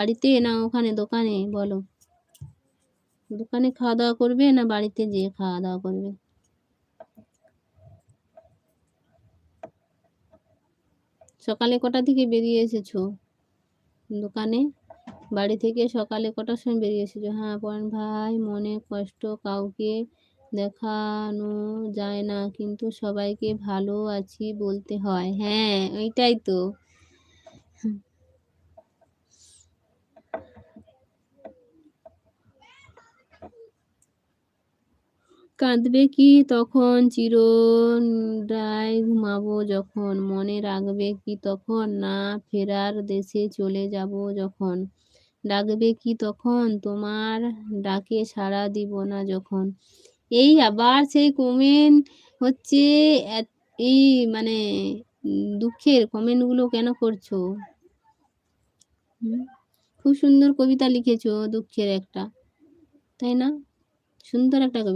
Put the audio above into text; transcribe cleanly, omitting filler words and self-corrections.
বাড়িতে না ওখানে দোকানে বলো? দোকানে খাওয়া দাওয়া করবে না বাড়িতে যেয়ে খাওয়া দাওয়া করবে? সকালে কটা থেকে বেরিয়ে এসেছো দোকানে? বাড়ি থেকে সকালে কটার সময় বেরিয়ে এসেছো? হ্যাঁ, পরাণ ভাই, মনে কষ্ট কাউকে দেখানো যায় না, কিন্তু সবাইকে ভালো আছি বলতে হয়। হ্যাঁ, ওইটাই তো। কাঁদবে কি তখন চিরনিদ্রায় ঘুমাবো যখন, মনে রাখবে কি তখন না ফেরার দেশে চলে যাব যখন, ডাকবে কি তখন তোমার ডাকে সাড়া দিব না যখন। এই আবার সেই কমেন্ট হচ্ছে, এই মানে দুঃখের কমেন্টগুলো কেন করছো? হুম? খুব সুন্দর কবিতা লিখেছো দুঃখের একটা, তাই না? সুন্দর একটা কবিতা।